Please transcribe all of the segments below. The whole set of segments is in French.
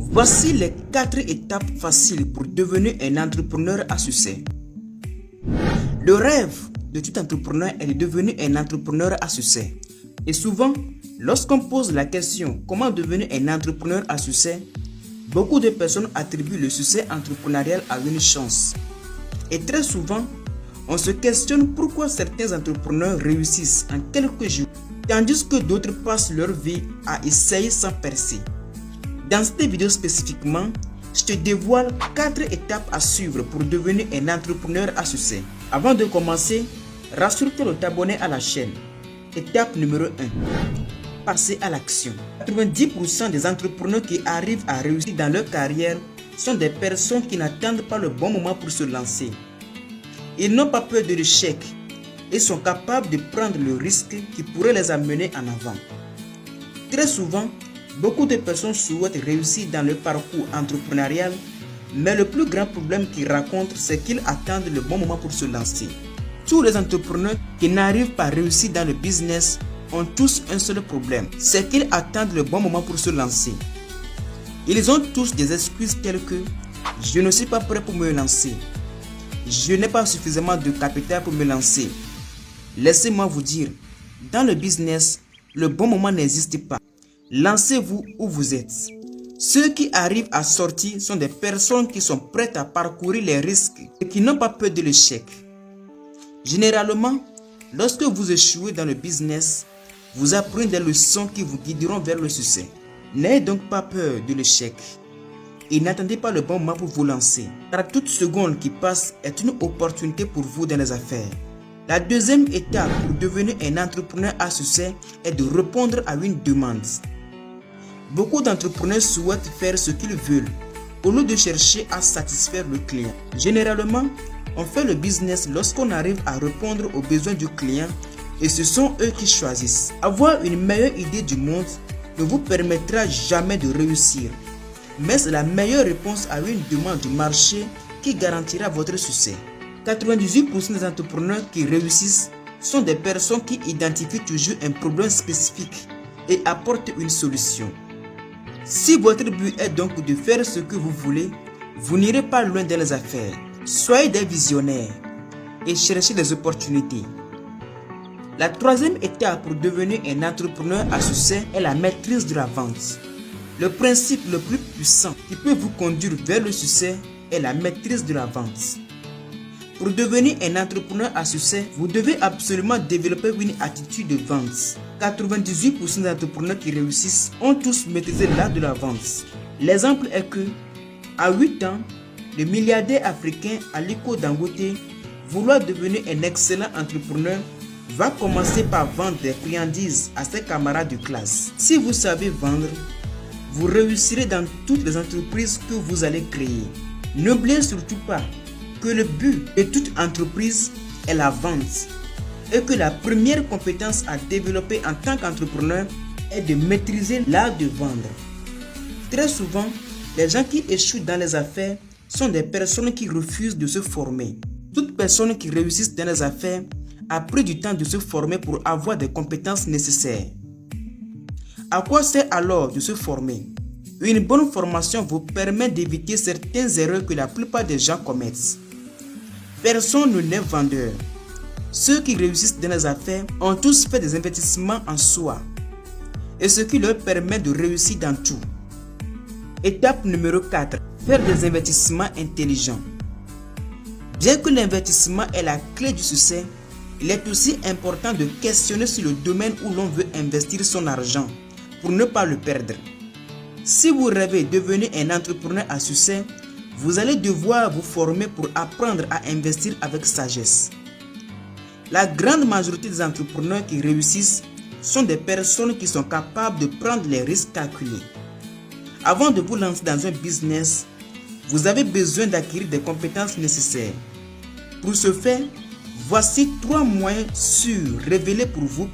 Voici les 4 étapes faciles pour devenir un entrepreneur à succès. Le rêve de tout entrepreneur est de devenir un entrepreneur à succès. Et souvent, lorsqu'on pose la question comment devenir un entrepreneur à succès, beaucoup de personnes attribuent le succès entrepreneurial à une chance. Et très souvent, on se questionne pourquoi certains entrepreneurs réussissent en quelques jours, tandis que d'autres passent leur vie à essayer sans percer. Dans cette vidéo spécifiquement, je te dévoile 4 étapes à suivre pour devenir un entrepreneur à succès. Avant de commencer, rassure-toi de t'abonner à la chaîne. Étape numéro 1. Passer à l'action. 90% des entrepreneurs qui arrivent à réussir dans leur carrière sont des personnes qui n'attendent pas le bon moment pour se lancer. Ils n'ont pas peur de l'échec et sont capables de prendre le risque qui pourrait les amener en avant. Très souvent, beaucoup de personnes souhaitent réussir dans leur parcours entrepreneurial, mais le plus grand problème qu'ils rencontrent, c'est qu'ils attendent le bon moment pour se lancer. Tous les entrepreneurs qui n'arrivent pas à réussir dans le business ont tous un seul problème, c'est qu'ils attendent le bon moment pour se lancer. Ils ont tous des excuses telles que « je ne suis pas prêt pour me lancer »,« je n'ai pas suffisamment de capital pour me lancer ». Laissez-moi vous dire, dans le business, le bon moment n'existe pas. Lancez-vous où vous êtes. Ceux qui arrivent à sortir sont des personnes qui sont prêtes à parcourir les risques et qui n'ont pas peur de l'échec. Généralement, lorsque vous échouez dans le business, vous apprenez des leçons qui vous guideront vers le succès. N'ayez donc pas peur de l'échec et n'attendez pas le bon moment pour vous lancer, car toute seconde qui passe est une opportunité pour vous dans les affaires. La deuxième étape pour devenir un entrepreneur à succès est de répondre à une demande. Beaucoup d'entrepreneurs souhaitent faire ce qu'ils veulent au lieu de chercher à satisfaire le client. Généralement, on fait le business lorsqu'on arrive à répondre aux besoins du client et ce sont eux qui choisissent. Avoir une meilleure idée du monde ne vous permettra jamais de réussir, mais c'est la meilleure réponse à une demande du marché qui garantira votre succès. 98% des entrepreneurs qui réussissent sont des personnes qui identifient toujours un problème spécifique et apportent une solution. Si votre but est donc de faire ce que vous voulez, vous n'irez pas loin dans les affaires. Soyez des visionnaires et cherchez des opportunités. La troisième étape pour devenir un entrepreneur à succès est la maîtrise de la vente. Le principe le plus puissant qui peut vous conduire vers le succès est la maîtrise de la vente. Pour devenir un entrepreneur à succès, vous devez absolument développer une attitude de vente. 98% des entrepreneurs qui réussissent ont tous maîtrisé l'art de la vente. L'exemple est que, à 8 ans, le milliardaire africain Aliko Dangote, vouloir devenir un excellent entrepreneur, va commencer par vendre des friandises à ses camarades de classe. Si vous savez vendre, vous réussirez dans toutes les entreprises que vous allez créer. N'oubliez surtout pas que le but de toute entreprise est la vente et que la première compétence à développer en tant qu'entrepreneur est de maîtriser l'art de vendre. Très souvent, les gens qui échouent dans les affaires sont des personnes qui refusent de se former. Toute personne qui réussit dans les affaires a pris du temps de se former pour avoir des compétences nécessaires. À quoi sert alors de se former? Une bonne formation vous permet d'éviter certaines erreurs que la plupart des gens commettent. Personne n'est vendeur. Ceux qui réussissent dans les affaires ont tous fait des investissements en soi, et ce qui leur permet de réussir dans tout. Étape numéro 4. Faire des investissements intelligents. Bien que l'investissement est la clé du succès, il est aussi important de questionner sur le domaine où l'on veut investir son argent pour ne pas le perdre. Si vous rêvez de devenir un entrepreneur à succès, vous allez devoir vous former pour apprendre à investir avec sagesse. La grande majorité des entrepreneurs qui réussissent sont des personnes qui sont capables de prendre les risques calculés. Avant de vous lancer dans un business, vous avez besoin d'acquérir des compétences nécessaires. Pour ce faire, voici 3 moyens sûrs révélés pour vous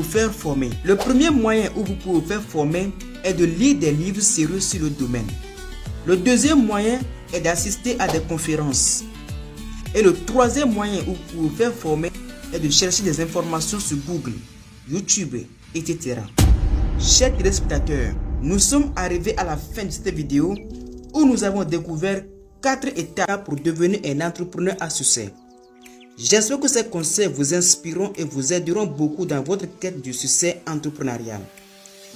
faire former. Le premier moyen où vous pouvez vous faire former est de lire des livres sérieux sur le domaine. Le deuxième moyen est d'assister à des conférences. Et le troisième moyen où vous pouvez vous faire former est de chercher des informations sur Google, YouTube, etc. Chers téléspectateurs, Nous sommes arrivés à la fin de cette vidéo où nous avons découvert 4 étapes pour devenir un entrepreneur à succès. J'espère que ces conseils vous inspireront et vous aideront beaucoup dans votre quête du succès entrepreneurial.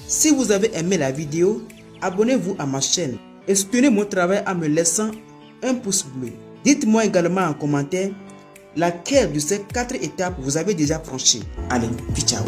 Si vous avez aimé la vidéo, abonnez-vous à ma chaîne et soutenez mon travail en me laissant un pouce bleu. Dites-moi également en commentaire laquelle de ces 4 étapes vous avez déjà franchi. Allez, ciao!